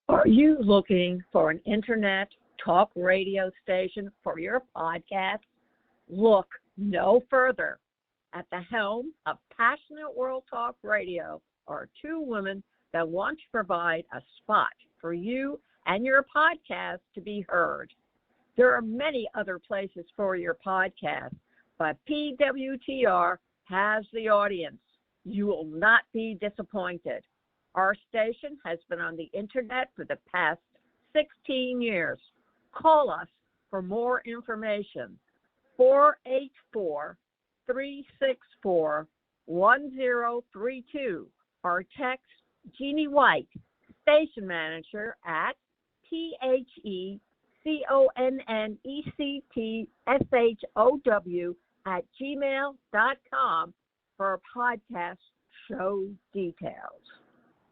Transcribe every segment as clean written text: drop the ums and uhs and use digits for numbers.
Are you looking for an internet talk radio station for your podcast? Look no further. At the helm of Passionate World Talk Radio are two women that want to provide a spot for you and your podcast to be heard. There are many other places for your podcast, but PWTR has the audience. You will not be disappointed. Our station has been on the internet for the past 16 years. Call us for more information. 484-364-1032 or text Jeannie White, station manager at THECONNECTSHOW@gmail.com for podcast show details.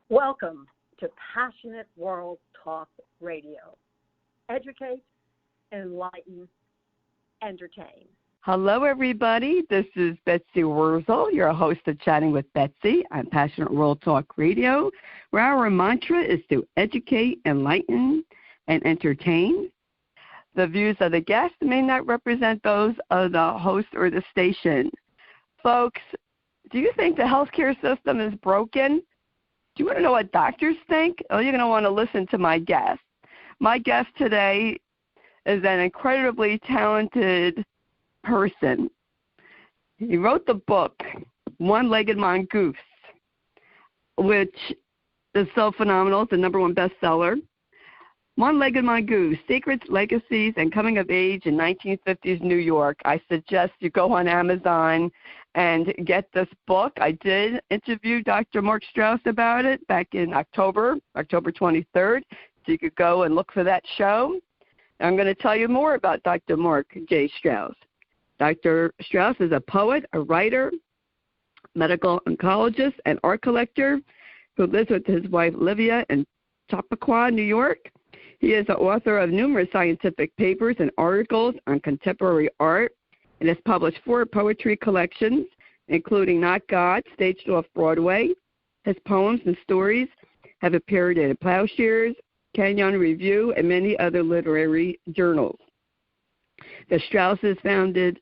Welcome to Passionate World Talk Radio. Educate, enlighten, entertain. Hello, everybody. This is Betsy Wurzel, your host of Chatting with Betsy on Passionate World Talk Radio, where our mantra is to educate, enlighten, and entertain. The views of the guest may not represent those of the host or the station. Folks, do you think the healthcare system is broken? Do you want to know what doctors think? Oh, you're going to want to listen to my guest. My guest today is an incredibly talented person. He wrote the book, One-Legged Mongoose, which is so phenomenal. It's the #1 bestseller. One-Legged Mongoose, Secrets, Legacies, and Coming of Age in 1950s New York. I suggest you go on Amazon and get this book. I did interview Dr. Marc Straus about it back in October 23rd, so you could go and look for that show. I'm going to tell you more about Dr. Marc J.Straus. Dr. Straus is a poet, a writer, medical oncologist, and art collector who lives with his wife Livia in Chappaqua, New York. He is the author of numerous scientific papers and articles on contemporary art and has published 4 poetry collections, including Not God, staged off Broadway. His poems and stories have appeared in Plowshares, Canyon Review, and many other literary journals. The Strauses founded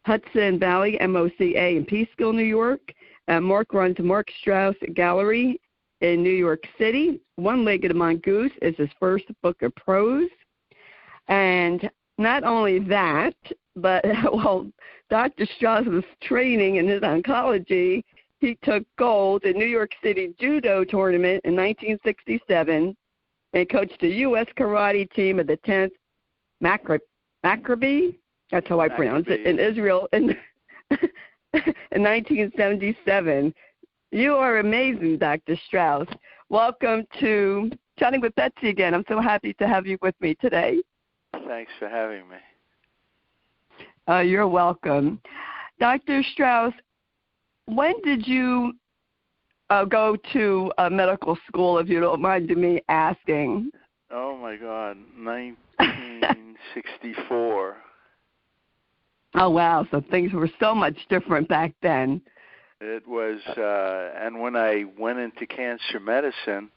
Hudson Valley MOCA in Peekskill, New York. Marc runs Marc Straus Art Gallery in New York City. One-Legged Mongoose is his first book of prose. And not only that, but while Dr. Straus was training in his oncology, he took gold in New York City judo tournament in 1967 and coached the U.S. karate team of the 10th Maccabi, that's how I pronounce it, in Israel in 1977. You are amazing, Dr. Straus. Welcome to Chatting with Betsy again. I'm so happy to have you with me today. Thanks for having me. You're welcome. Dr. Straus, when did you go to medical school, if you don't mind me asking? Oh, my God, 1964. Oh, wow, so things were so much different back then. It was, and when I went into cancer medicine,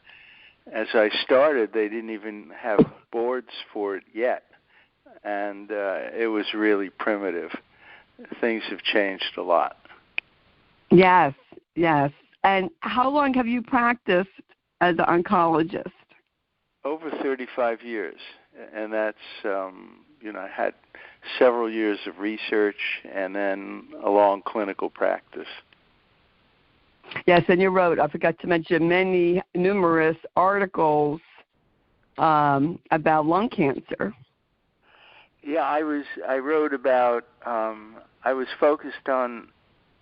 as I started, they didn't even have boards for it yet. And it was really primitive. Things have changed a lot. Yes, yes. And how long have you practiced as an oncologist? Over 35 years. And that's, I had several years of research and then a long clinical practice. Yes, and you wrote, I forgot to mention, numerous articles about lung cancer. Yeah, I wrote about, I was focused on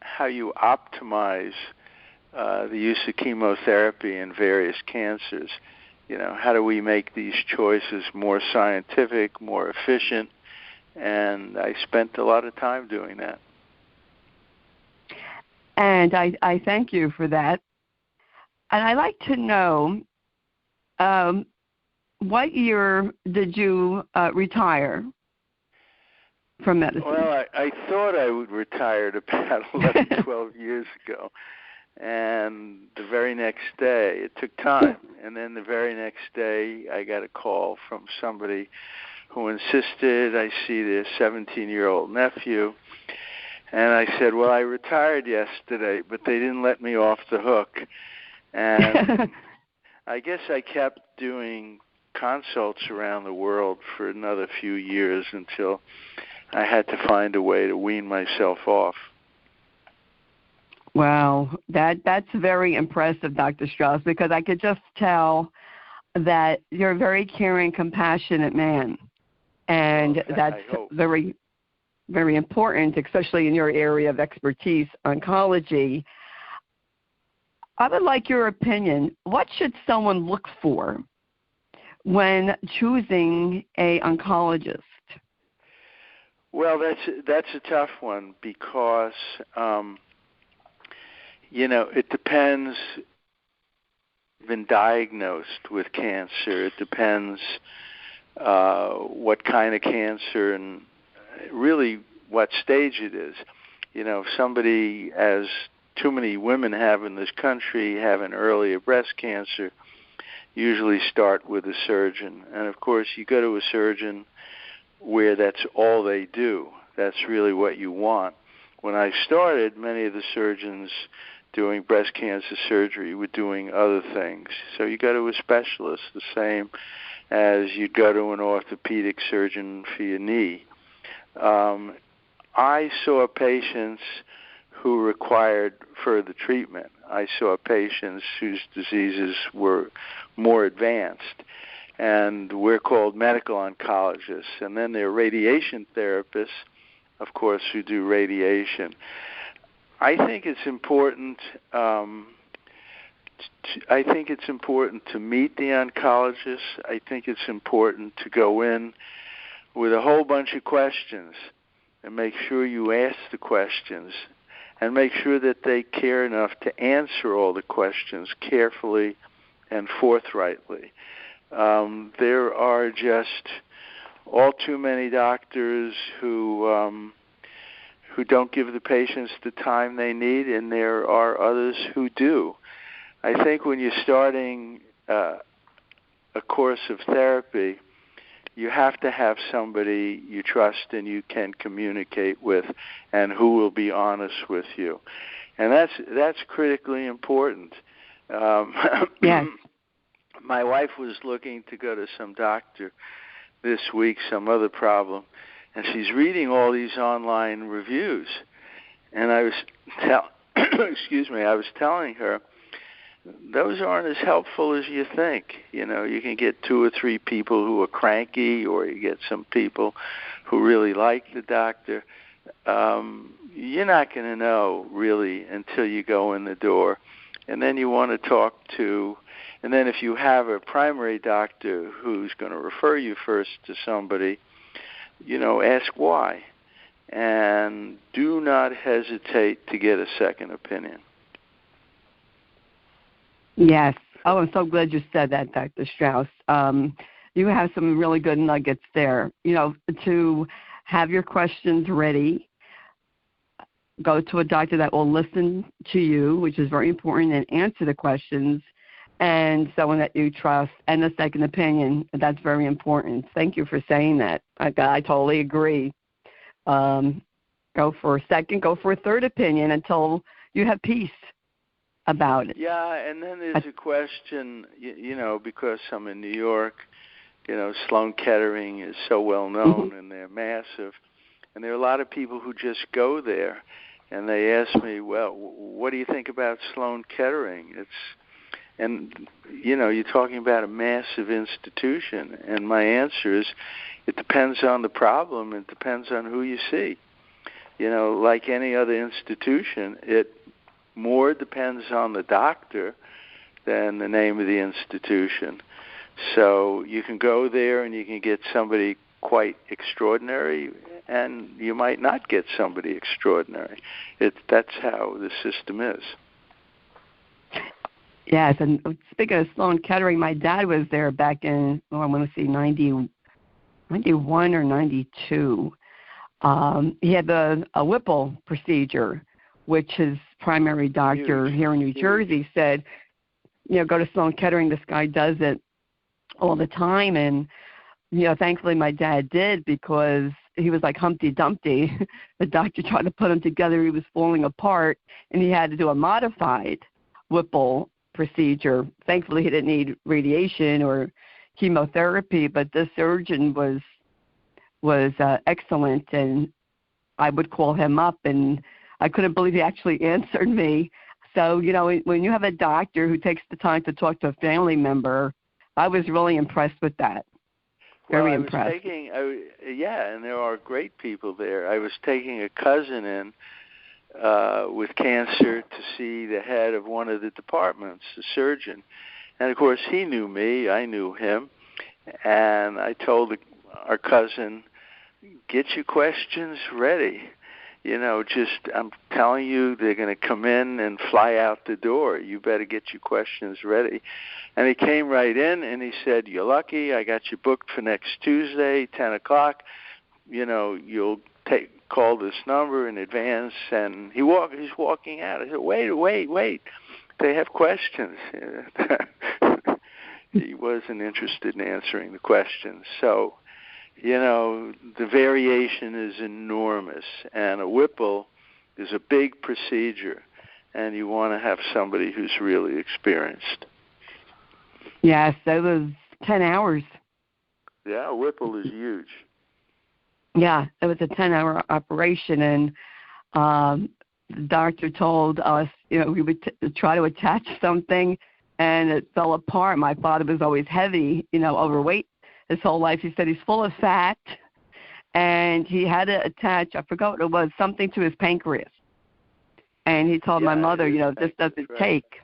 how you optimize the use of chemotherapy in various cancers. How do we make these choices more scientific, more efficient? And I spent a lot of time doing that. And I thank you for that. And I'd like to know, what year did you retire from medicine? Well, I thought I would retire about 11, 12 years ago. And the very next day, it took time. And then the very next day, I got a call from somebody who insisted I see their 17-year-old nephew. And I said, well, I retired yesterday, but they didn't let me off the hook. And I guess I kept doing consults around the world for another few years until I had to find a way to wean myself off. Wow, that's very impressive, Dr. Straus, because I could just tell that you're a very caring, compassionate man. And that's very, very important, especially in your area of expertise, oncology. I would like your opinion. What should someone look for when choosing an oncologist? Well, that's a tough one because, it depends. Been diagnosed with cancer. It depends what kind of cancer and really what stage it is. If somebody, as too many women have in this country, have an earlier breast cancer, usually start with a surgeon. And of course, you go to a surgeon where that's all they do. That's really what you want. When I started, many of the surgeons doing breast cancer surgery were doing other things. So you go to a specialist, the same as you'd go to an orthopedic surgeon for your knee. I saw patients who required further treatment. I saw patients whose diseases were more advanced, and we're called medical oncologists. And then there are radiation therapists, of course, who do radiation. I think it's important. I think it's important to meet the oncologist. I think it's important to go in with a whole bunch of questions and make sure you ask the questions and make sure that they care enough to answer all the questions carefully and forthrightly. There are just all too many doctors who don't give the patients the time they need, and there are others who do. I think when you're starting a course of therapy, you have to have somebody you trust and you can communicate with and who will be honest with you. And that's critically important. Yes. My wife was looking to go to some doctor this week, some other problem, and she's reading all these online reviews. And I was I was telling her, those aren't as helpful as you think. You can get 2 or 3 people who are cranky, or you get some people who really like the doctor. You're not going to know really until you go in the door. And then you want to talk to, and then if you have a primary doctor who's going to refer you first to somebody, ask why. And do not hesitate to get a second opinion. Yes. Oh, I'm so glad you said that, Dr. Straus. You have some really good nuggets there. To have your questions ready, go to a doctor that will listen to you, which is very important, and answer the questions, and someone that you trust, and a second opinion. That's very important. Thank you for saying that. I totally agree. Go for a second, go for a third opinion until you have peace about it. Yeah, and then there's a question, because I'm in New York, Sloan Kettering is so well known, and they're massive, and there are a lot of people who just go there, and they ask me, well, what do you think about Sloan Kettering? You're talking about a massive institution, and my answer is, it depends on the problem, it depends on who you see. Like any other institution, it more depends on the doctor than the name of the institution. So you can go there and you can get somebody quite extraordinary, and you might not get somebody extraordinary. That's how the system is. Yes, and speaking of Sloan Kettering, my dad was there back in, I want to say 91 or 92. He had a Whipple procedure, which is primary doctor here in New Jersey said, go to Sloan Kettering. This guy does it all the time. And, thankfully my dad did, because he was like Humpty Dumpty. The doctor tried to put him together. He was falling apart, and he had to do a modified Whipple procedure. Thankfully, he didn't need radiation or chemotherapy, but this surgeon was excellent, and I would call him up, and I couldn't believe he actually answered me. So, when you have a doctor who takes the time to talk to a family member, I was really impressed with that. Very impressed. And there are great people there. I was taking a cousin in with cancer to see the head of one of the departments, the surgeon. And, of course, he knew me. I knew him. And I told our cousin, get your questions ready. I'm telling you, they're going to come in and fly out the door. You better get your questions ready. And he came right in, and he said, you're lucky. I got you booked for next Tuesday, 10 o'clock. You'll call this number in advance. And he's walking out. I said, wait. They have questions. He wasn't interested in answering the questions. So, the variation is enormous. And a Whipple is a big procedure, and you want to have somebody who's really experienced. Yes, that was 10 hours. Yeah, a Whipple is huge. Yeah, it was a 10-hour operation, and the doctor told us, we would try to attach something, and it fell apart. My father was always heavy, overweight his whole life. He said he's full of fat, and he had to attach, I forgot what it was, something to his pancreas. And he told my mother, this doesn't take.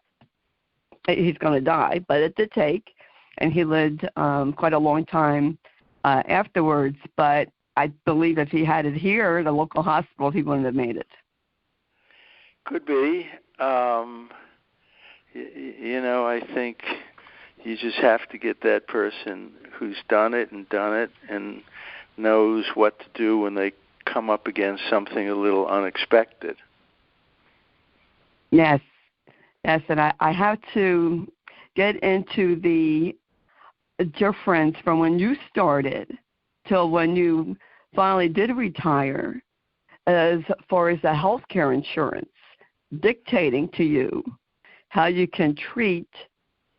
He's going to die, but it did take, and he lived quite a long time afterwards. But I believe if he had it here, the local hospital, he wouldn't have made it. Could be. I think you just have to get that person who's done it and knows what to do when they come up against something a little unexpected. Yes, and I have to get into the difference from when you started till when you finally did retire as far as the health care insurance dictating to you how you can treat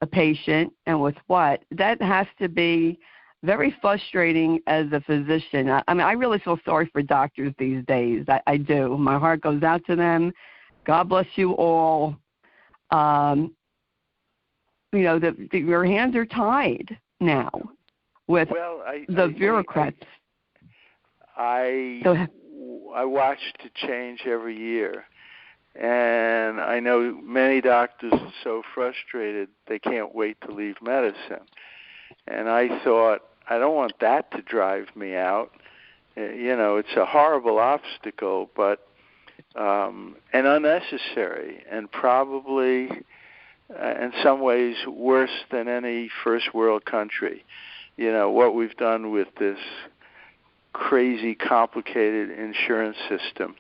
a patient and with what. That has to be very frustrating as a physician. I really feel sorry for doctors these days. I do. My heart goes out to them. God bless you all. Your hands are tied now with the bureaucrats. I watch it change every year. And I know many doctors are so frustrated they can't wait to leave medicine. And I thought, I don't want that to drive me out. It's a horrible obstacle, but and unnecessary, and probably in some ways worse than any first world country. What we've done with this crazy, complicated insurance system.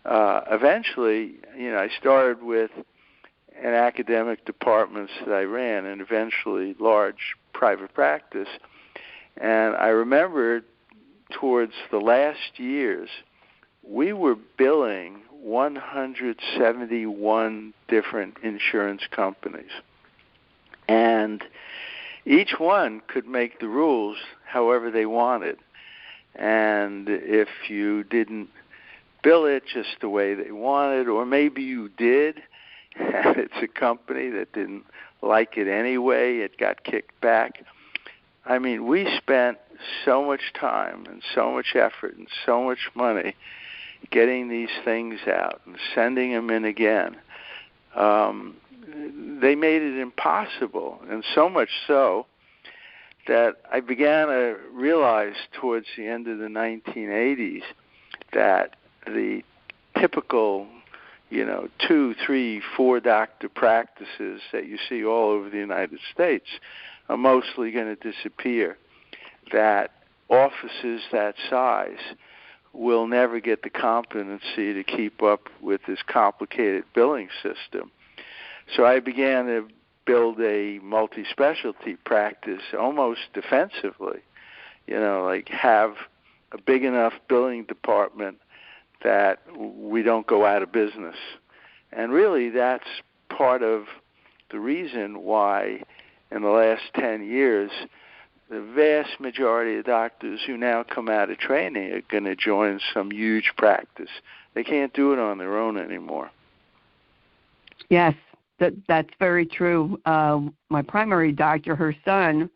Eventually, I started with an academic departments that I ran, and eventually large private practice. And I remember towards the last years, we were billing 171 different insurance companies. And each one could make the rules however they wanted. And if you didn't bill it just the way they wanted, or maybe you did, and it's a company that didn't like it anyway, it got kicked back. I mean, we spent so much time and so much effort and so much money getting these things out and sending them in again. They made it impossible, and so much so that I began to realize towards the end of the 1980s that the typical, 2, 3, 4 doctor practices that you see all over the United States are mostly going to disappear. That offices that size will never get the competency to keep up with this complicated billing system. So I began to build a multi-specialty practice almost defensively, like have a big enough billing department that we don't go out of business. And really that's part of the reason why in the last 10 years, the vast majority of doctors who now come out of training are going to join some huge practice. They can't do it on their own anymore. Yes, that's very true. My primary doctor, her son,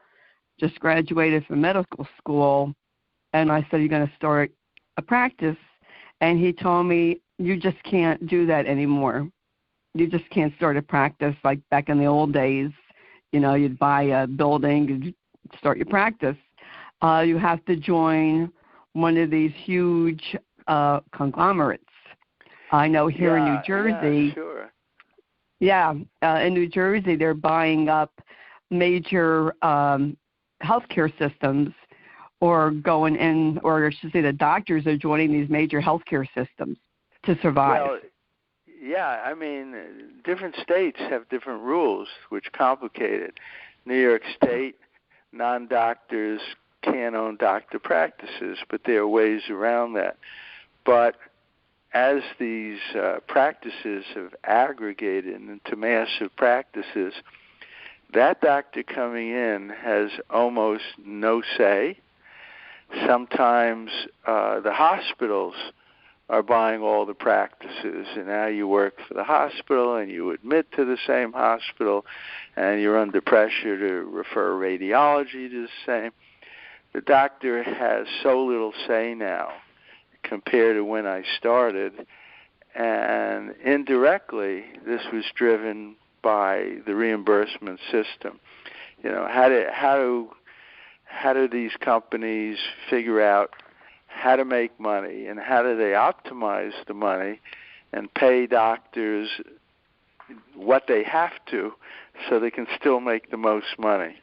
just graduated from medical school, and I said, "You're going to start a practice?" And he told me, "You just can't do that anymore. You just can't start a practice like back in the old days. You'd buy a building and start your practice. You have to join one of these huge conglomerates." I know here in New Jersey. Yeah, sure. Yeah, in New Jersey, they're buying up major healthcare systems, or going in, or I should say, the doctors are joining these major healthcare systems to survive. Well, yeah, I mean, different states have different rules, which complicate it. New York State, non-doctors can't own doctor practices, but there are ways around that. But as these practices have aggregated into massive practices, that doctor coming in has almost no say. Sometimes the hospitals are buying all the practices, and now you work for the hospital and you admit to the same hospital, and you're under pressure to refer radiology to the same. The doctor has so little say now compared to when I started, and indirectly this was driven by the reimbursement system. How do these companies figure out how to make money, and how do they optimize the money and pay doctors what they have to so they can still make the most money?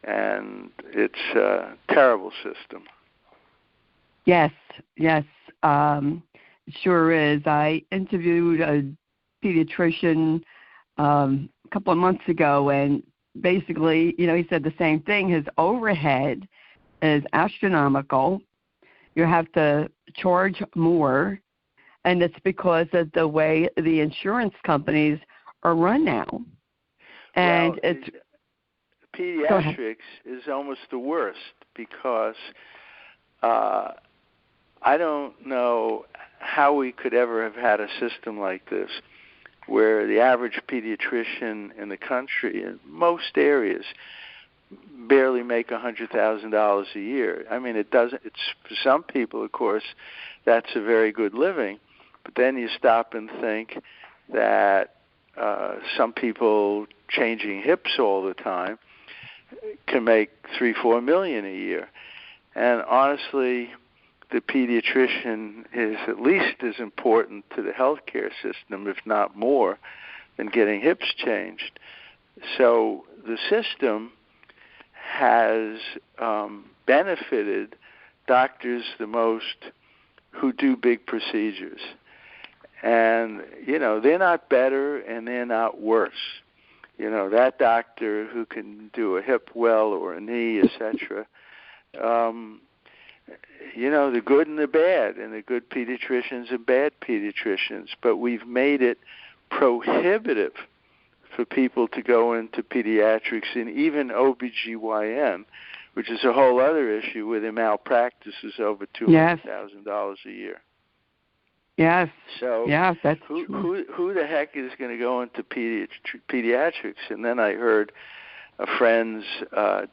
And it's a terrible system. Yes, it sure is. I interviewed a pediatrician a couple of months ago, and basically, he said the same thing. His overhead is astronomical. You have to charge more, and it's because of the way the insurance companies are run now. And pediatrics is almost the worst, because I don't know how we could ever have had a system like this, where the average pediatrician in the country, in most areas, barely make $100,000 a year. I mean, it's for some people, of course, that's a very good living. But then you stop and think that some people changing hips all the time can make $3-4 million a year. And honestly, the pediatrician is at least as important to the healthcare system, if not more, than getting hips changed. So the system has benefited doctors the most who do big procedures. And, they're not better and they're not worse. That doctor who can do a hip well or a knee, etc., the good and the bad, and the good pediatricians and bad pediatricians. But we've made it prohibitive for people to go into pediatrics and even OBGYN, which is a whole other issue where the malpractice is over $200,000 a year. Yes. So that's true. Who the heck is going to go into pediatrics? And then I heard a friend's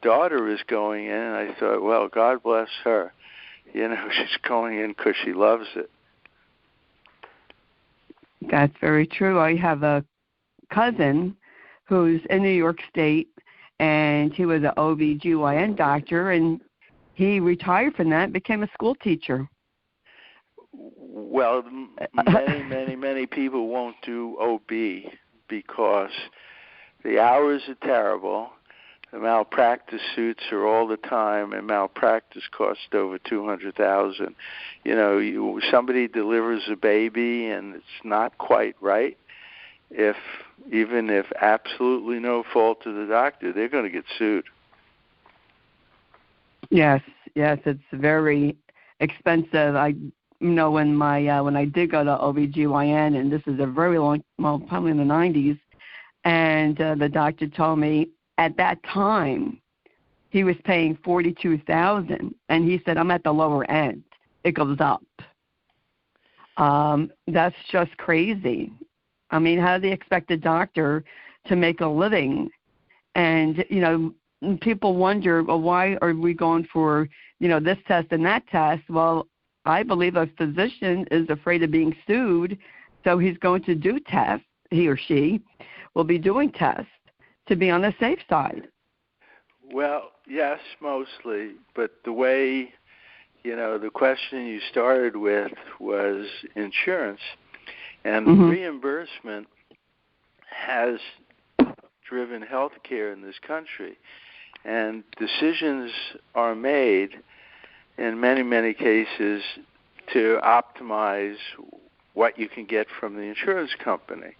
daughter is going in, and I thought, well, God bless her. She's going in because she loves it. That's very true. I have a cousin who's in New York State, and he was an OB/GYN doctor, and he retired from that and became a school teacher. Well, many people won't do OB because the hours are terrible. The malpractice suits are all the time, and malpractice costs over $200,000. Somebody delivers a baby and it's not quite right. Even if absolutely no fault of the doctor, they're going to get sued. Yes, it's very expensive. I know when I did go to OBGYN, and this is a very long, well, probably in the 90s, and the doctor told me at that time he was paying $42,000, and he said, I'm at the lower end. It goes up. That's just crazy. I mean, how do they expect a doctor to make a living? And, people wonder, well, why are we going for, this test and that test? Well, I believe a physician is afraid of being sued, so he's going to do tests. He or she will be doing tests to be on the safe side. Well, yes, mostly, but the way, the question you started with was insurance, and reimbursement has driven healthcare in this country, and decisions are made in many, many cases to optimize what you can get from the insurance company.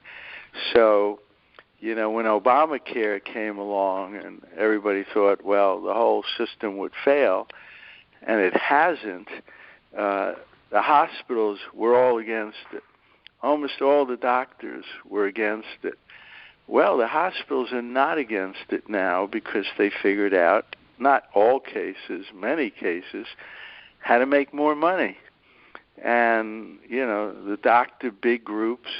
So, when Obamacare came along and everybody thought, well, the whole system would fail, and it hasn't, the hospitals were all against it. Almost all the doctors were against it. Well, the hospitals are not against it now because they figured out, not all cases, many cases, how to make more money. And, the doctor big groups,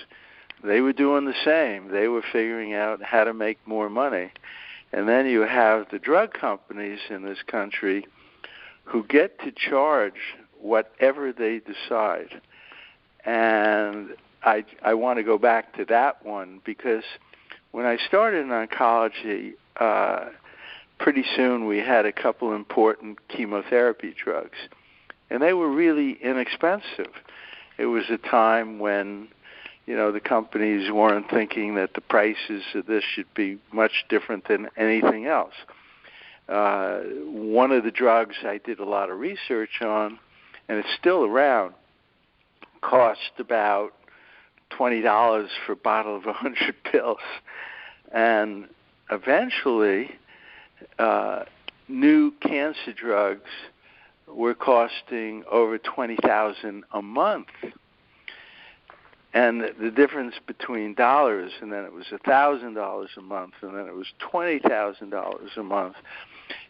they were doing the same. They were figuring out how to make more money. And then you have the drug companies in this country who get to charge whatever they decide. And I want to go back to that one because when I started in oncology, pretty soon we had a couple important chemotherapy drugs, and they were really inexpensive. It was a time when, the companies weren't thinking that the prices of this should be much different than anything else. One of the drugs I did a lot of research on, and it's still around, cost about $20 for a bottle of 100 pills. And eventually, new cancer drugs were costing over $20,000 a month. And the difference between dollars, and then it was $1,000 a month, and then it was $20,000 a month.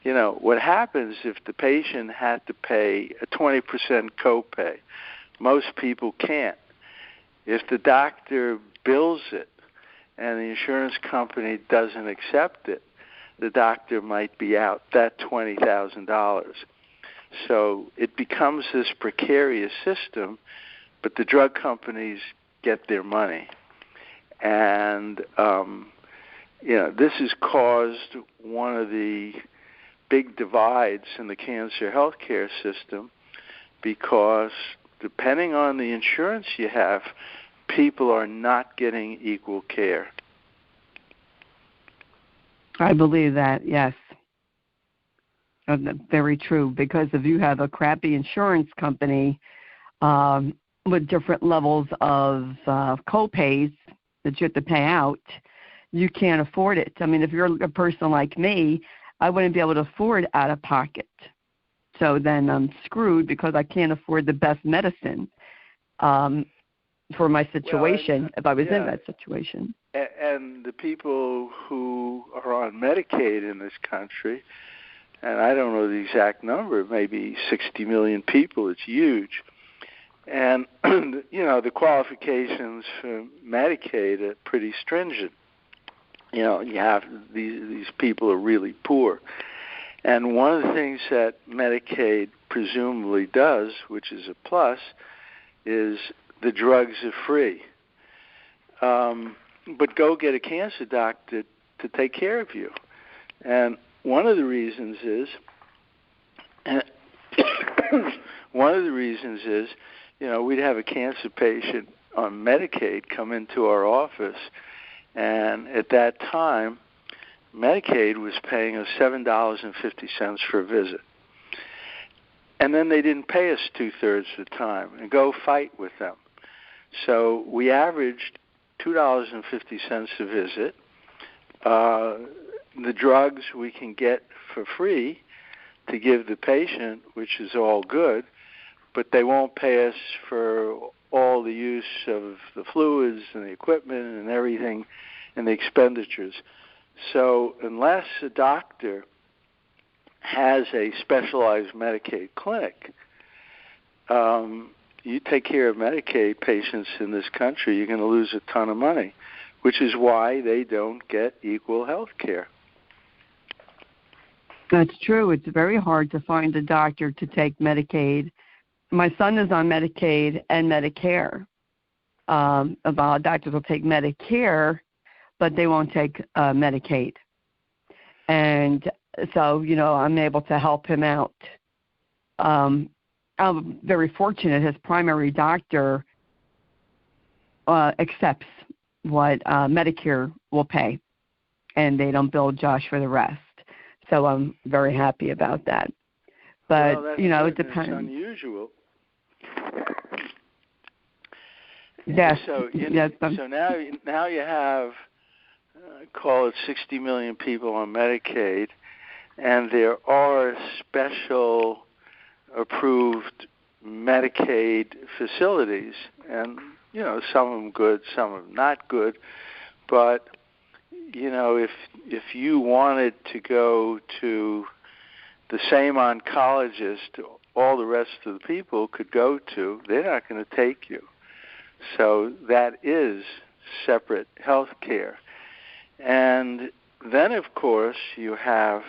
What happens if the patient had to pay a 20% copay? Most people can't. If the doctor bills it and the insurance company doesn't accept it, the doctor might be out that $20,000. So it becomes this precarious system, but the drug companies get their money. And, this has caused one of the big divides in the cancer healthcare system because depending on the insurance you have, people are not getting equal care. I believe that, yes. Very true, because if you have a crappy insurance company with different levels of co-pays that you have to pay out, you can't afford it. I mean, if you're a person like me, I wouldn't be able to afford out of pocket. So then I'm screwed because I can't afford the best medicine for my situation if I was in that situation. And the people who are on Medicaid in this country, and I don't know the exact number, maybe 60 million people, it's huge. And, the qualifications for Medicaid are pretty stringent. You have these people are really poor. And one of the things that Medicaid presumably does, which is a plus, is the drugs are free. But go get a cancer doctor to take care of you. And one of the reasons is, we'd have a cancer patient on Medicaid come into our office, and at that time, Medicaid was paying us $7.50 for a visit. And then they didn't pay us 2/3 of the time, and go fight with them. So we averaged $2.50 a visit. The drugs we can get for free to give the patient, which is all good, but they won't pay us for all the use of the fluids and the equipment and everything and the expenditures. So unless a doctor has a specialized Medicaid clinic, you take care of Medicaid patients in this country, you're going to lose a ton of money, which is why they don't get equal health care. That's true. It's very hard to find a doctor to take Medicaid. My son is on Medicaid and Medicare. A lot of doctors will take Medicare, but they won't take Medicaid. And so, I'm able to help him out. I'm very fortunate. His primary doctor accepts what Medicare will pay, and they don't bill Josh for the rest. So I'm very happy about that. But, it depends. It's unusual. Yes. So, yes. So now you have, call it 60 million people on Medicaid, and there are special approved Medicaid facilities, and, some of them good, some of them not good, but if you wanted to go to the same oncologist all the rest of the people could go to, they're not going to take you. So that is separate health care. And then, of course, you have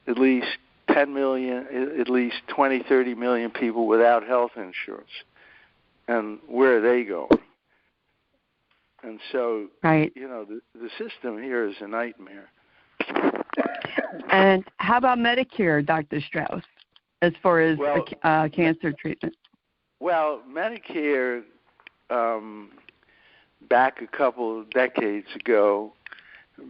at least 10 million, at least 20, 30 million people without health insurance. And where are they going? And so, right. The system here is a nightmare. And how about Medicare, Dr. Straus, as far as cancer treatment? Well, Medicare, back a couple of decades ago,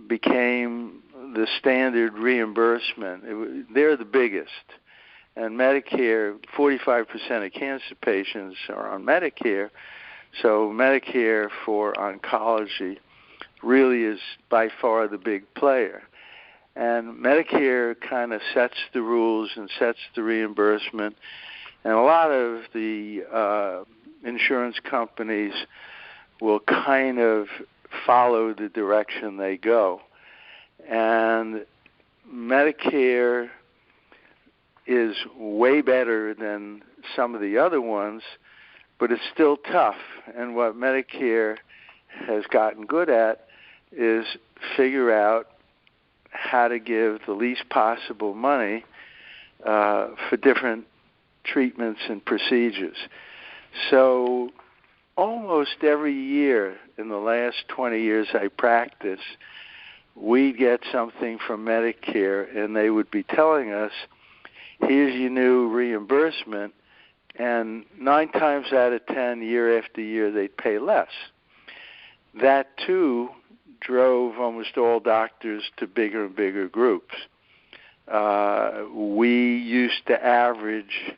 became the standard reimbursement. They're the biggest. And Medicare, 45% of cancer patients are on Medicare. So Medicare for oncology really is by far the big player. And Medicare kind of sets the rules and sets the reimbursement. And a lot of the insurance companies will kind of follow the direction they go. And Medicare is way better than some of the other ones, but it's still tough. And what Medicare has gotten good at is figure out how to give the least possible money for different treatments and procedures. So almost every year in the last 20 years I practice, we get something from Medicare, and they would be telling us, here's your new reimbursement, and 9 times out of 10, year after year, they'd pay less. That, too, drove almost all doctors to bigger and bigger groups. We used to average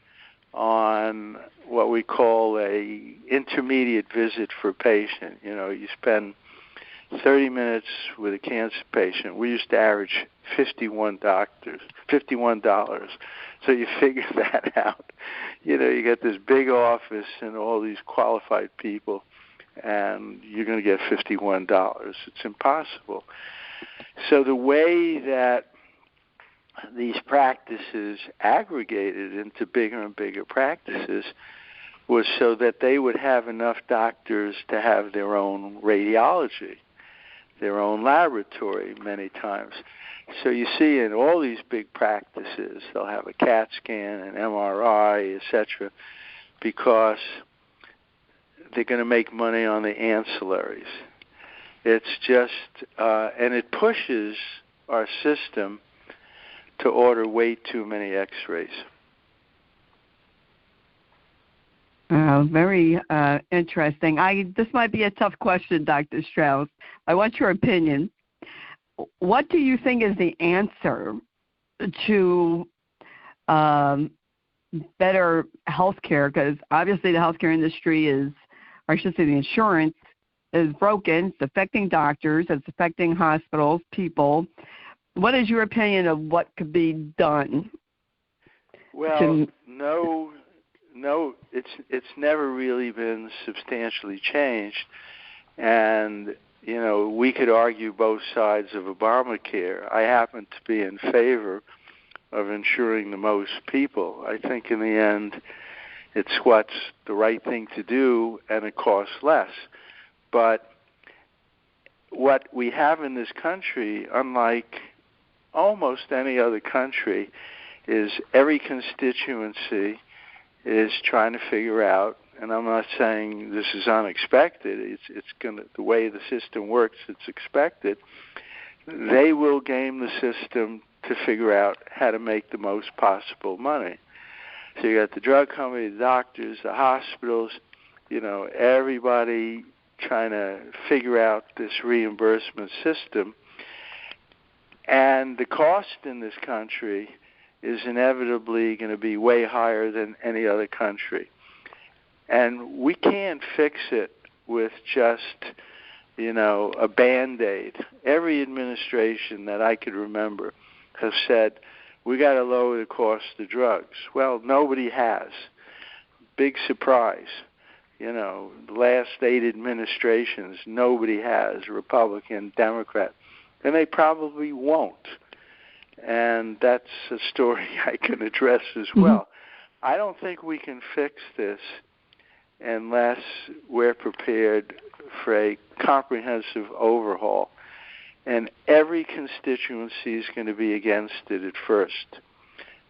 on what we call a intermediate visit for a patient. You spend 30 minutes with a cancer patient. We used to average $51. So you figure that out. You get this big office and all these qualified people, and you're going to get $51. It's impossible. So the way that these practices aggregated into bigger and bigger practices was so that they would have enough doctors to have their own radiology, their own laboratory many times. So you see in all these big practices, they'll have a CAT scan, an MRI, etc., because they're going to make money on the ancillaries. It's just, and it pushes our system to order way too many x-rays. Very interesting. This might be a tough question, Dr. Straus. I want your opinion. what do you think is the answer to better health care? Because obviously the healthcare industry is, or I should say the insurance, is broken. It's affecting doctors. It's affecting hospitals, people. What is your opinion of what could be done? Well, no, it's never really been substantially changed. And, you know, we could argue both sides of Obamacare. I happen to be in favor of insuring the most people. I think in the end it's what's the right thing to do, and it costs less. But what we have in this country, unlike almost any other country, is every constituency is trying to figure out, and I'm not saying this is unexpected, it's going to, the way the system works, it's expected. They will game the system to figure out how to make the most possible money. So you got the drug company, the doctors, the hospitals, you know, everybody trying to figure out this reimbursement system. And the cost in this country is inevitably going to be way higher than any other country. And we can't fix it with just, you know, a Band-Aid. Every administration that I could remember has said, we got to lower the cost of drugs. Well, nobody has. Big surprise. You know, the last 8 administrations, nobody has, Republican, Democrat, and they probably won't. And that's a story I can address as well. I don't think we can fix this unless we're prepared for a comprehensive overhaul. And every constituency is going to be against it at first.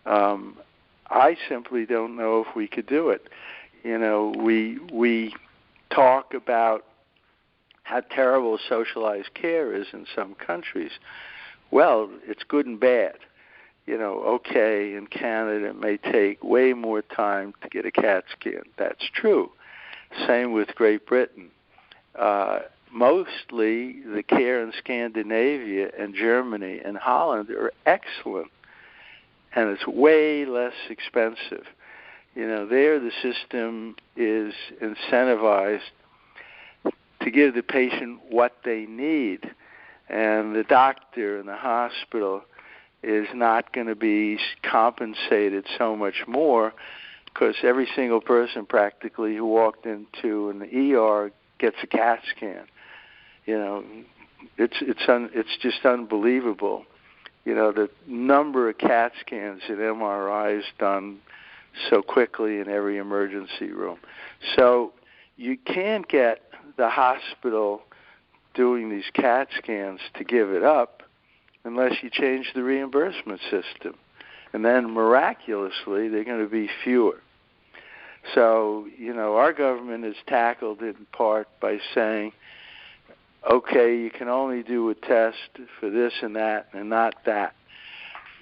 I simply don't know if we could do it. You know, we talk about how terrible socialized care is in some countries. Well, it's good and bad. You know, okay, in Canada it may take way more time to get a CAT scan. That's true. Same with Great Britain. Mostly the care in Scandinavia and Germany and Holland are excellent, and it's way less expensive. You know, there the system is incentivized to give the patient what they need, and the doctor in the hospital is not going to be compensated so much more, because every single person practically who walked into an ER gets a CAT scan. You know, it's just unbelievable. You know, the number of CAT scans and MRIs done so quickly in every emergency room. So you can't get the hospital doing these CAT scans to give it up unless you change the reimbursement system. And then miraculously, they're going to be fewer. So, you know, our government is tackled in part by saying, okay, you can only do a test for this and that and not that.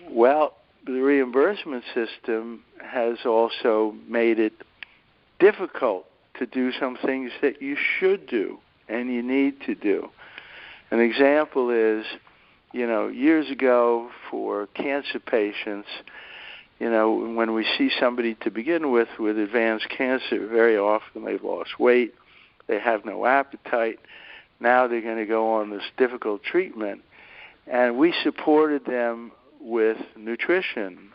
Well, the reimbursement system has also made it difficult to do some things that you should do and you need to do. An example is, you know, years ago for cancer patients, you know, when we see somebody to begin with advanced cancer, very often they've lost weight, they have no appetite. Now they're going to go on this difficult treatment, and we supported them with nutrition,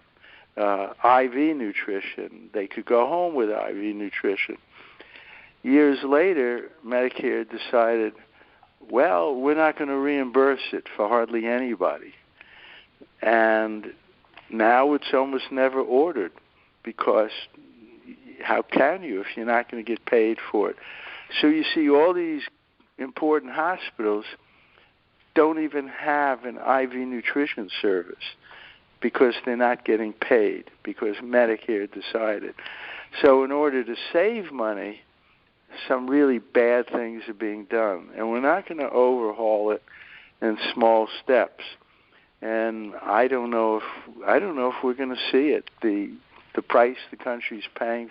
IV nutrition. They could go home with IV nutrition. Years later, Medicare decided, well, we're not going to reimburse it for hardly anybody. And now it's almost never ordered, because how can you if you're not going to get paid for it? So you see all these important hospitals don't even have an IV nutrition service because they're not getting paid, because Medicare decided. So in order to save money, some really bad things are being done, and we're not going to overhaul it in small steps. And I don't know if we're going to see it. The price the country's paying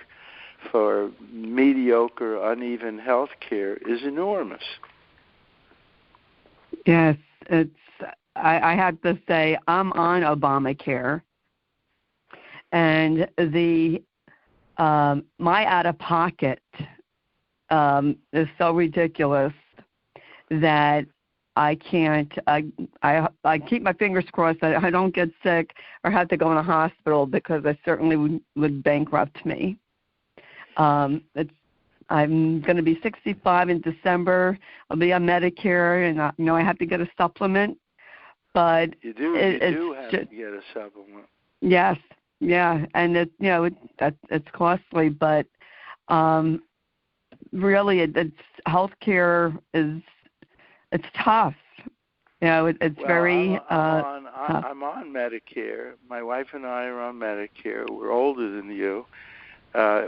for mediocre, uneven health care is enormous. Yes, it's I have to say I'm on Obamacare, and the my out-of-pocket is so ridiculous that I can't. I keep my fingers crossed that I don't get sick or have to go in a hospital, because I certainly would bankrupt me. I'm going to be 65 in December. I'll be on Medicare, and I have to get a supplement. But you do have to get a supplement. Yes, yeah, and it's costly, but really, it's healthcare is tough. It's very tough. I'm on Medicare. My wife and I are on Medicare. We're older than you.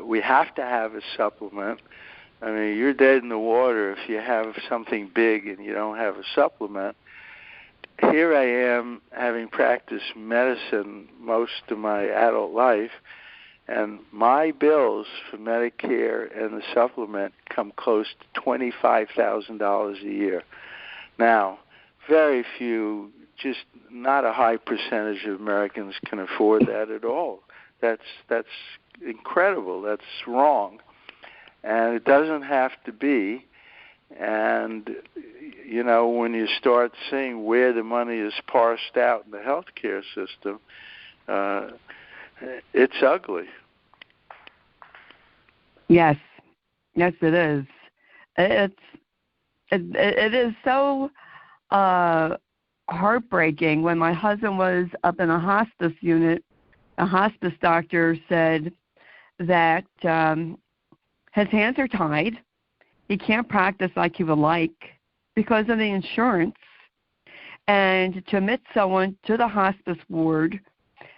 We have to have a supplement. I mean, you're dead in the water if you have something big and you don't have a supplement. Here I am, having practiced medicine most of my adult life, and my bills for Medicare and the supplement come close to $25,000 a year. Now, very few, just not a high percentage of Americans can afford that at all. That's incredible. That's wrong. And it doesn't have to be. And, when you start seeing where the money is parsed out in the healthcare system, it's ugly. Yes, it is. It is so heartbreaking. When my husband was up in a hospice unit, a hospice doctor said that his hands are tied. He can't practice like he would like because of the insurance. And to admit someone to the hospice ward,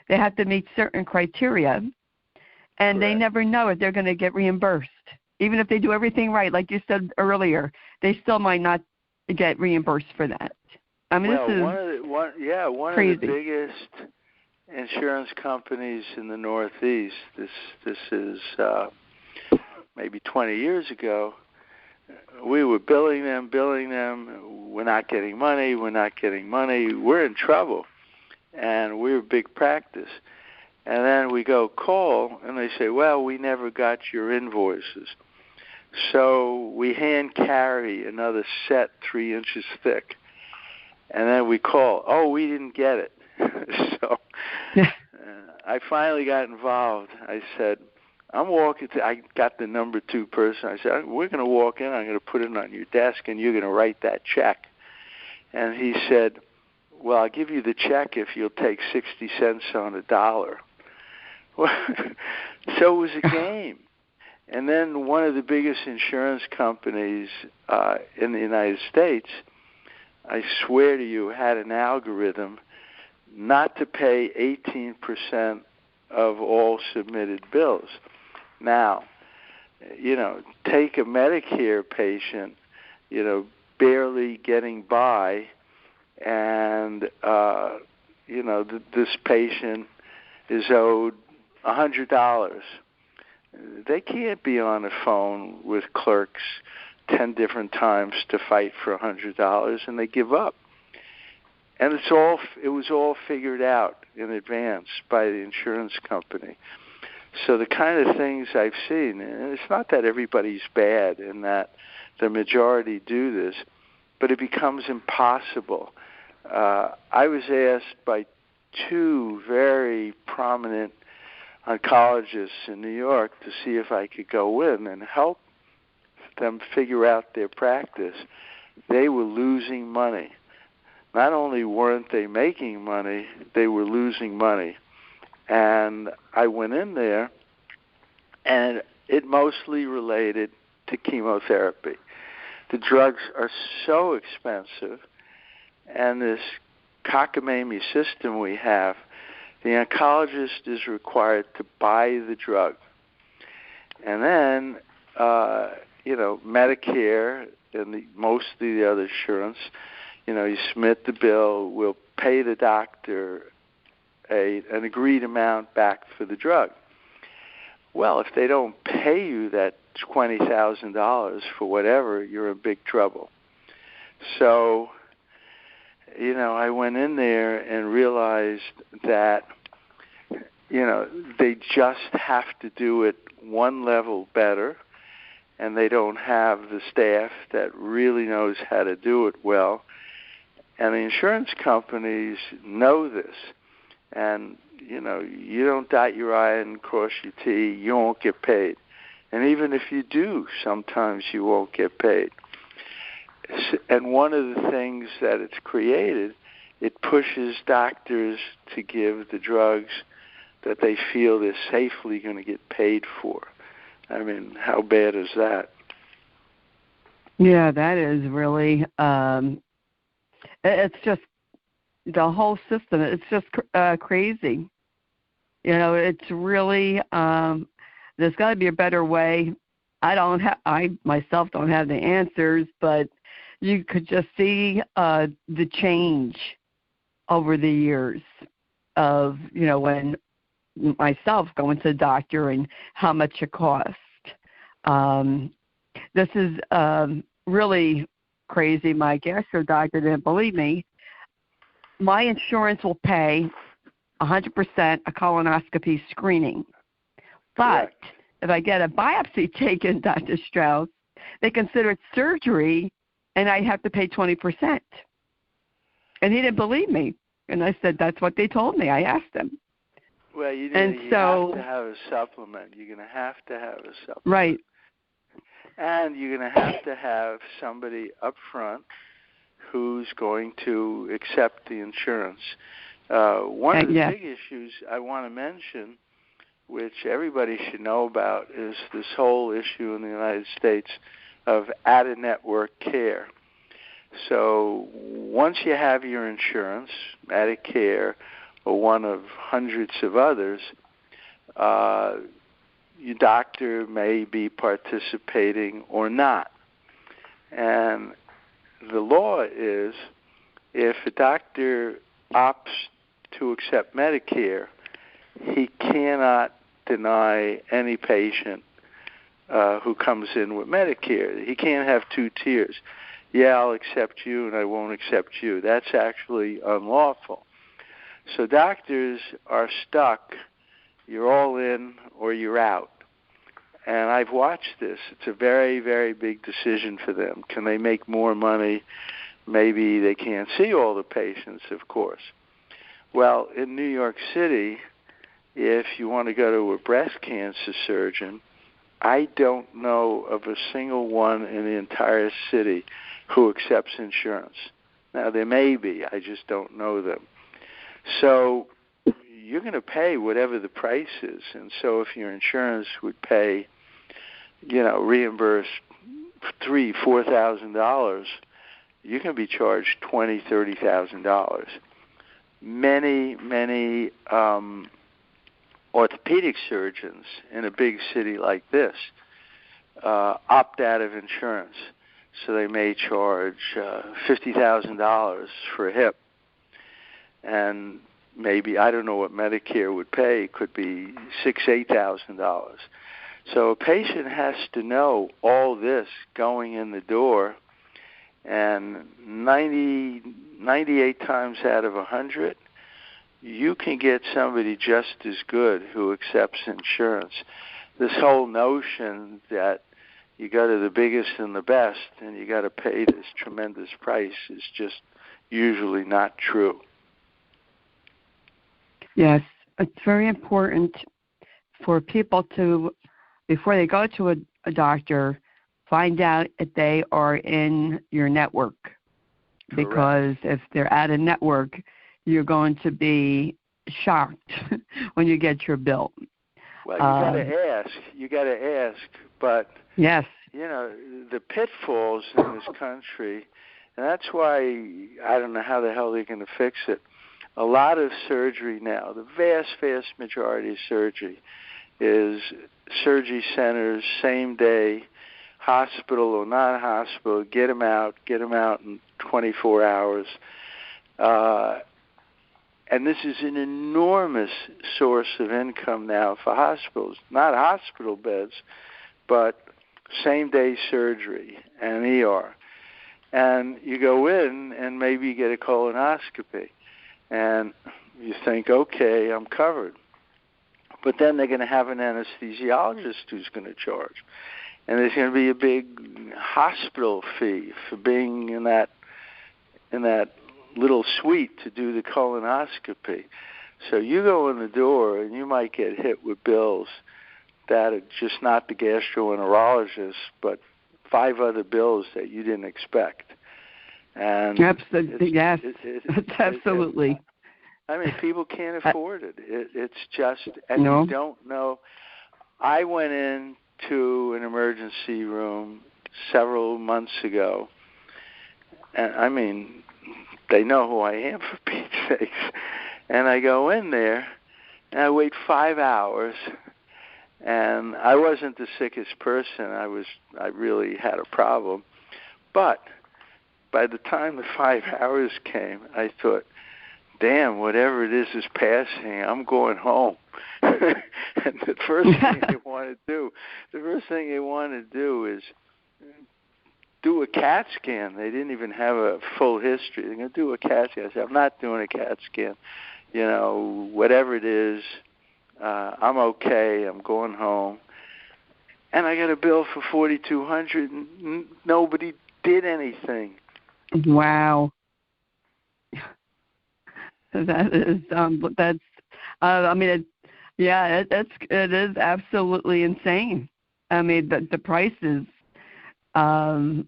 they have to meet certain criteria. And Correct. They never know if they're going to get reimbursed. Even if they do everything right, like you said earlier, they still might not get reimbursed for that. I mean, well, this is one crazy. of the biggest insurance companies in the Northeast. This is maybe 20 years ago. We were billing them. We're not getting money. We're in trouble, and we're a big practice. And then we go call, and they say, well, we never got your invoices. So we hand carry another set 3 inches thick. And then we call, oh, we didn't get it. So I finally got involved. I said, I got the number 2 person. I said, we're going to walk in. I'm going to put it on your desk, and you're going to write that check. And he said, well, I'll give you the check if you'll take 60 cents on a dollar. So it was a game. And then one of the biggest insurance companies in the United States, I swear to you, had an algorithm not to pay 18% of all submitted bills. Now, take a Medicare patient, barely getting by, and, this patient is owed $100. They can't be on the phone with clerks 10 different times to fight for $100, and they give up. And it was all figured out in advance by the insurance company. So the kind of things I've seen, and it's not that everybody's bad and that the majority do this, but it becomes impossible. I was asked by 2 very prominent oncologists in New York to see if I could go in and help them figure out their practice. They were losing money. Not only weren't they making money, they were losing money. And I went in there, and it mostly related to chemotherapy. The drugs are so expensive, and this cockamamie system we have, the oncologist is required to buy the drug. And then, Medicare and most of the other insurance, you submit the bill, we'll pay the doctor an agreed amount back for the drug. Well, if they don't pay you that $20,000 for whatever, you're in big trouble. So I went in there and realized that, they just have to do it one level better, and they don't have the staff that really knows how to do it well. And the insurance companies know this. And, you don't dot your I and cross your T, you won't get paid. And even if you do, sometimes you won't get paid. And one of the things that it's created, it pushes doctors to give the drugs that they feel they're safely going to get paid for. I mean, how bad is that? Yeah, that is really, it's just the whole system. It's just crazy. It's really, there's got to be a better way. I myself don't have the answers, but you could just see the change over the years of, when myself going to the doctor and how much it cost. This is really crazy. My gastro doctor didn't believe me. My insurance will pay 100% a colonoscopy screening. But if I get a biopsy taken, Dr. Straus, they consider it surgery, and I have to pay 20%. And he didn't believe me. And I said, that's what they told me. I asked him. Well, you have to have a supplement. You're going to have to have a supplement. Right. And you're going to have somebody up front who's going to accept the insurance. One of the big issues I want to mention, which everybody should know about, is this whole issue in the United States of out-of-network care. So once you have your insurance, Medicare, or one of hundreds of others, your doctor may be participating or not. And the law is if a doctor opts to accept Medicare, he cannot deny any patient who comes in with Medicare. He can't have two tiers. Yeah, I'll accept you and I won't accept you. That's actually unlawful. So doctors are stuck. You're all in or you're out. And I've watched this. It's a very, very big decision for them. Can they make more money? Maybe they can't see all the patients, of course. Well, in New York City, if you want to go to a breast cancer surgeon, I don't know of a single one in the entire city who accepts insurance. Now, there may be. I just don't know them. So you're going to pay whatever the price is. And so if your insurance would pay, reimburse $3,000, $4,000, you can be charged $20,000, $30,000. Many orthopedic surgeons in a big city like this opt out of insurance. So they may charge $50,000 for a hip. And maybe, I don't know what Medicare would pay, it could be $6,000, $8,000. So a patient has to know all this going in the door, and 98 times out of 100, you can get somebody just as good who accepts insurance. This whole notion that you go to the biggest and the best and you got to pay this tremendous price is just usually not true. Yes, it's very important for people to, before they go to a doctor, find out if they are in your network. Correct. Because if they're out of network, you're going to be shocked when you get your bill. Well, you got to ask, but yes, the pitfalls in this country, and that's why I don't know how the hell they're going to fix it. A lot of surgery now, the vast majority of surgery is surgery centers, same day, hospital or non-hospital, get them out in 24 hours. And this is an enormous source of income now for hospitals, not hospital beds, but same-day surgery and ER. And you go in and maybe you get a colonoscopy. And you think, okay, I'm covered. But then they're going to have an anesthesiologist who's going to charge. And there's going to be a big hospital fee for being in that little suite to do the colonoscopy. So you go in the door and you might get hit with bills that are just not the gastroenterologist, but 5 other bills that you didn't expect. And absolutely, yes, absolutely. I mean, people can't afford it. It's just, and no. You don't know. I went into an emergency room several months ago, and I mean, they know who I am, for Pete's sakes. And I go in there, and I wait 5 hours, and I wasn't the sickest person. I really had a problem. But by the time the 5 hours came, I thought, damn, whatever it is passing, I'm going home. And the first thing they want to do is do a CAT scan. They didn't even have a full history. They're going to do a CAT scan. I said, I'm not doing a CAT scan. You know, whatever it is, I'm okay. I'm going home. And I got a bill for $4,200, and nobody did anything. Wow. That is that's I mean it is absolutely insane. I mean the prices. I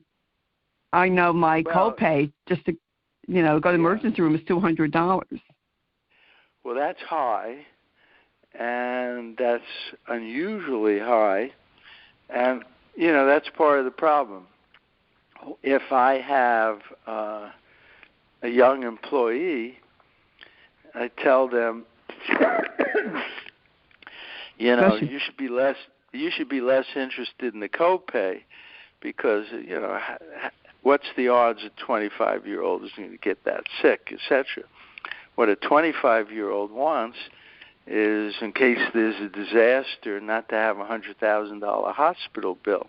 know my copay just to go to the emergency room is $200. Well, that's high, and that's unusually high, and that's part of the problem. If I have a young employee, I tell them, you should be less interested in the copay, because what's the odds a 25-year-old is going to get that sick, etc. What a 25-year-old wants is, in case there's a disaster, not to have a $100,000 hospital bill.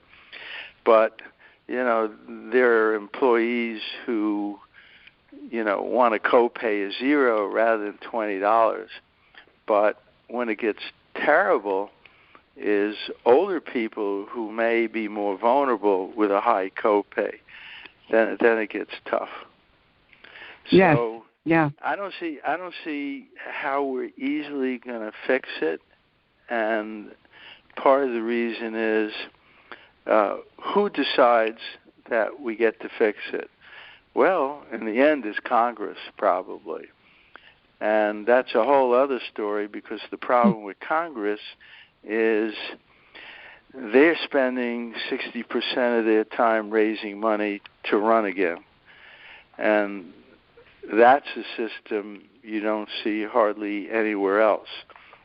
But there are employees who want a copay of $0 rather than $20. But when it gets terrible is older people who may be more vulnerable with a high copay. Then it gets tough. So yeah. I don't see how we're easily going to fix it. And part of the reason is who decides that we get to fix it? Well, in the end, it's Congress, probably. And that's a whole other story, because the problem with Congress is they're spending 60% of their time raising money to run again. And that's a system you don't see hardly anywhere else.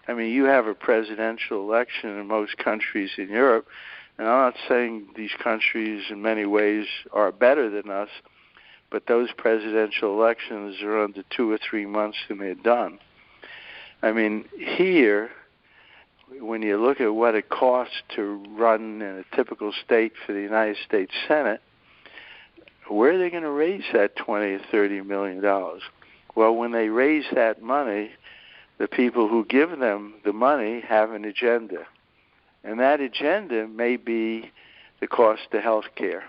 I mean, you have a presidential election in most countries in Europe, and I'm not saying these countries in many ways are better than us, but those presidential elections are under 2 or 3 months and they're done. I mean, here, when you look at what it costs to run in a typical state for the United States Senate, where are they going to raise that $20 or $30 million? Well, when they raise that money, the people who give them the money have an agenda. And that agenda may be the cost of health care.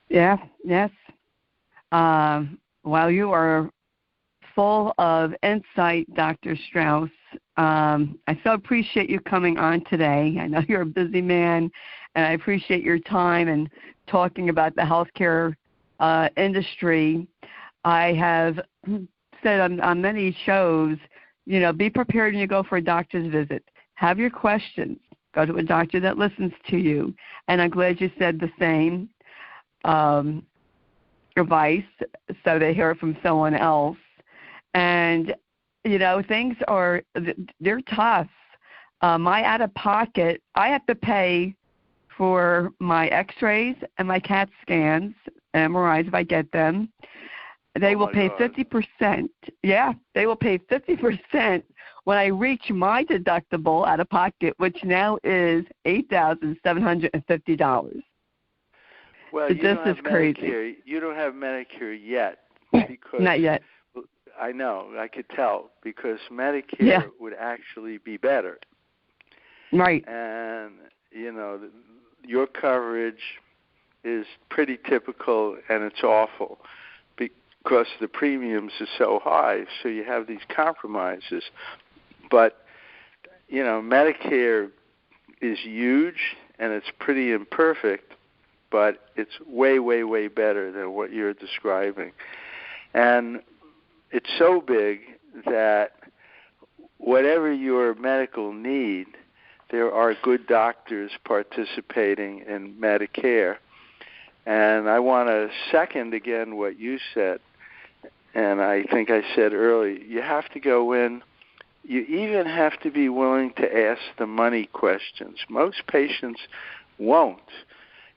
Yeah, yes. Well, you are full of insight, Dr. Straus. I so appreciate you coming on today. I know you're a busy man, and I appreciate your time and talking about the healthcare industry. I have said on many shows, be prepared when you go for a doctor's visit. Have your questions. Go to a doctor that listens to you. And I'm glad you said the same advice, so they hear it from someone else. And, things they're tough. My out-of-pocket, I have to pay for my x-rays and my CAT scans, MRIs if I get them. They will pay 50%. Yeah, they will pay 50%, when I reach my deductible out of pocket, which now is $8,750. Well, so you this don't is have crazy. Medicare. You don't have Medicare yet because not yet. I know, I could tell, because Medicare would actually be better. Right. And, your coverage is pretty typical, and it's awful because the premiums are so high, so you have these compromises. But, Medicare is huge, and it's pretty imperfect, but it's way, way, way better than what you're describing. And it's so big that whatever your medical need, there are good doctors participating in Medicare. And I want to second again what you said, and I think I said earlier, you have to go in, you even have to be willing to ask the money questions. Most patients won't.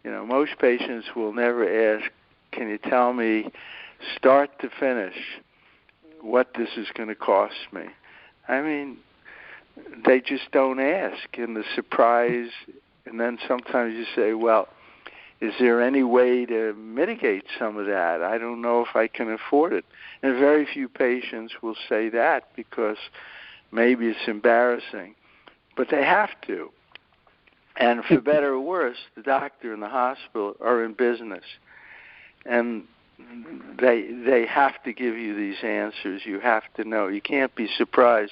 Most patients will never ask, can you tell me start to finish what this is going to cost me? I mean, they just don't ask, and the surprise, and then sometimes you say, well, is there any way to mitigate some of that? I don't know if I can afford it. And very few patients will say that because maybe it's embarrassing, but they have to. And for better or worse, the doctor and the hospital are in business, and they have to give you these answers. You have to know. You can't be surprised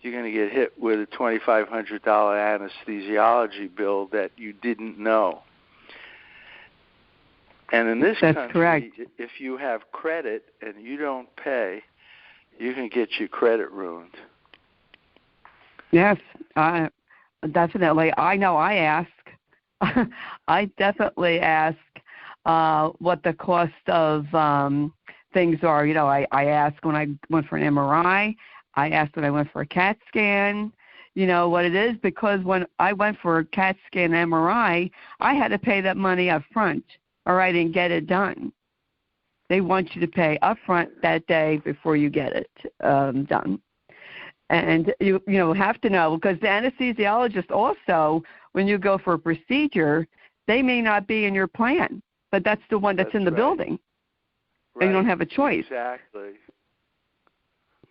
you're going to get hit with a $2,500 anesthesiology bill that you didn't know. And in this country, correct. If you have credit and you don't pay, you can get your credit ruined. Yes, definitely. I know I ask. I definitely ask what the cost of things are. I ask when I went for an MRI. I asked when I went for a CAT scan, what it is, because when I went for a CAT scan MRI, I had to pay that money up front, or I didn't get it done. They want you to pay up front that day before you get it done. And you have to know, because the anesthesiologist also, when you go for a procedure, they may not be in your plan, but that's the one that's in the building. Right. And you don't have a choice. Exactly.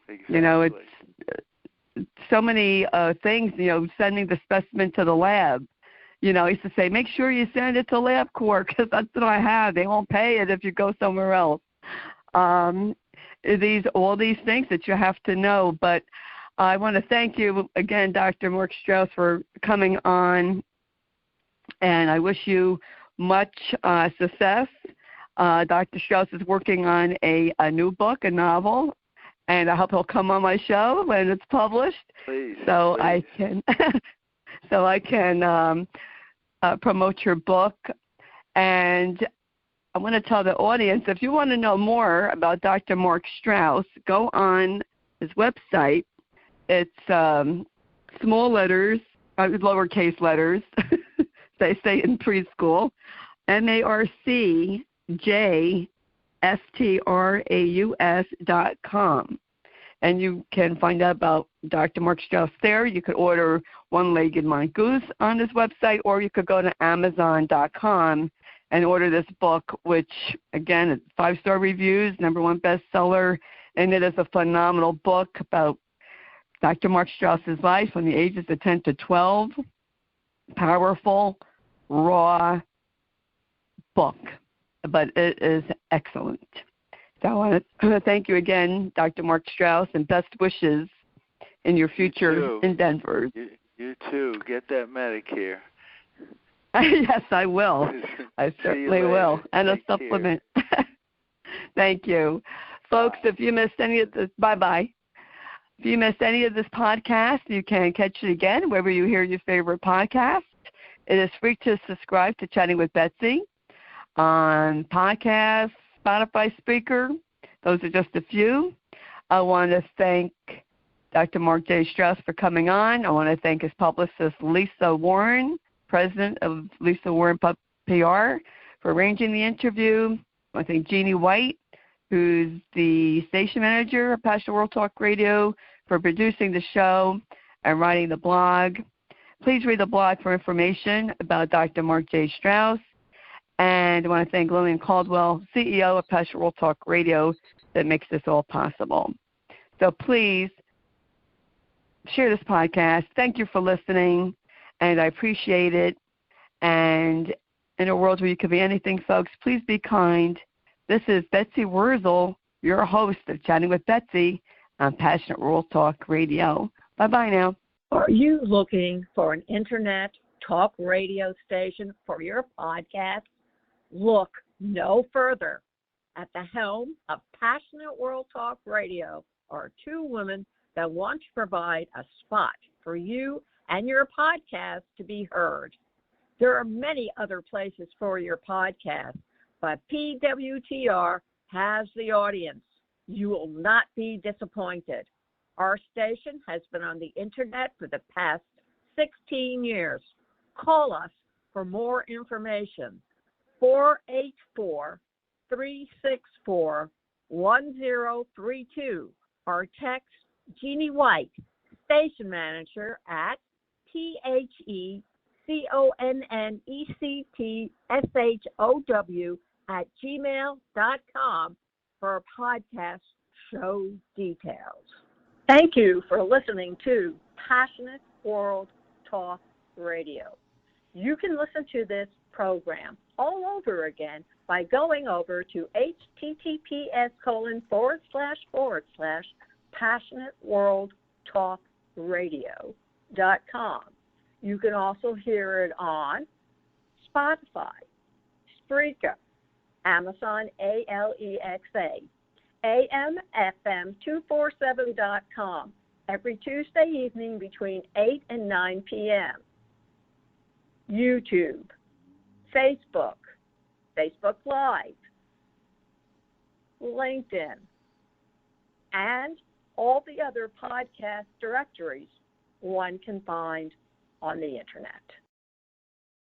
It's so many things, sending the specimen to the lab. I used to say, make sure you send it to LabCorp because that's what I have. They won't pay it if you go somewhere else. All these things that you have to know. But I want to thank you again, Dr. Marc Straus, for coming on, and I wish you much success. Dr. Straus is working on a new book, a novel, and I hope he'll come on my show when it's published. Please. I can promote your book. And I want to tell the audience, if you want to know more about Dr. Marc Straus, go on his website. It's small letters, lowercase letters, they say in preschool, MarcJstraus.com. And you can find out about Dr. Marc Straus there. You could order One-Legged Mongoose on his website, or you could go to Amazon.com and order this book, which, again, it's 5-star reviews, #1 bestseller, and it is a phenomenal book about Dr. Marc Straus's life from the ages of 10 to 12. Powerful, raw book, but it is excellent. So I want to thank you again, Dr. Marc Straus, and best wishes in your future endeavors. You too. Get that Medicare. Yes, I will. I certainly will. And Take a supplement. Thank you. Folks, if you missed any of this, bye-bye. If you missed any of this podcast, you can catch it again wherever you hear your favorite podcast. It is free to subscribe to Chatting with Betsy on podcasts, Spotify Speaker. Those are just a few. I want to thank Dr. Marc J.Straus for coming on. I want to thank his publicist, Lisa Warren, president of Lisa Warren PR, for arranging the interview. I want to thank Jeannie White, who's the station manager of Passionate World Talk Radio, for producing the show and writing the blog. Please read the blog for information about Dr. Marc J.Straus. And I want to thank Lillian Caldwell, CEO of Passionate World Talk Radio, that makes this all possible. So please share this podcast. Thank you for listening, and I appreciate it. And in a world where you can be anything, folks, please be kind. This is Betsy Wurzel, your host of Chatting with Betsy on Passionate World Talk Radio. Bye-bye now. Are you looking for an internet talk radio station for your podcast? Look no further. At the helm of Passionate World Talk Radio are two women that want to provide a spot for you and your podcast to be heard. There are many other places for your podcast, but PWTR has the audience. You will not be disappointed. Our station has been on the internet for the past 16 years. Call us for more information. 484-364-1032 or text Jeannie White, station manager, at THECONNECTSHOW@gmail.com for podcast show details. Thank you for listening to Passionate World Talk Radio. You can listen to this program all over again by going over to https://passionateworldtalkradio.com. You can also hear it on Spotify, Spreaker, Amazon Alexa, AMFM247.com every Tuesday evening between 8 and 9 p.m. YouTube, Facebook, Facebook Live, LinkedIn, and all the other podcast directories one can find on the Internet.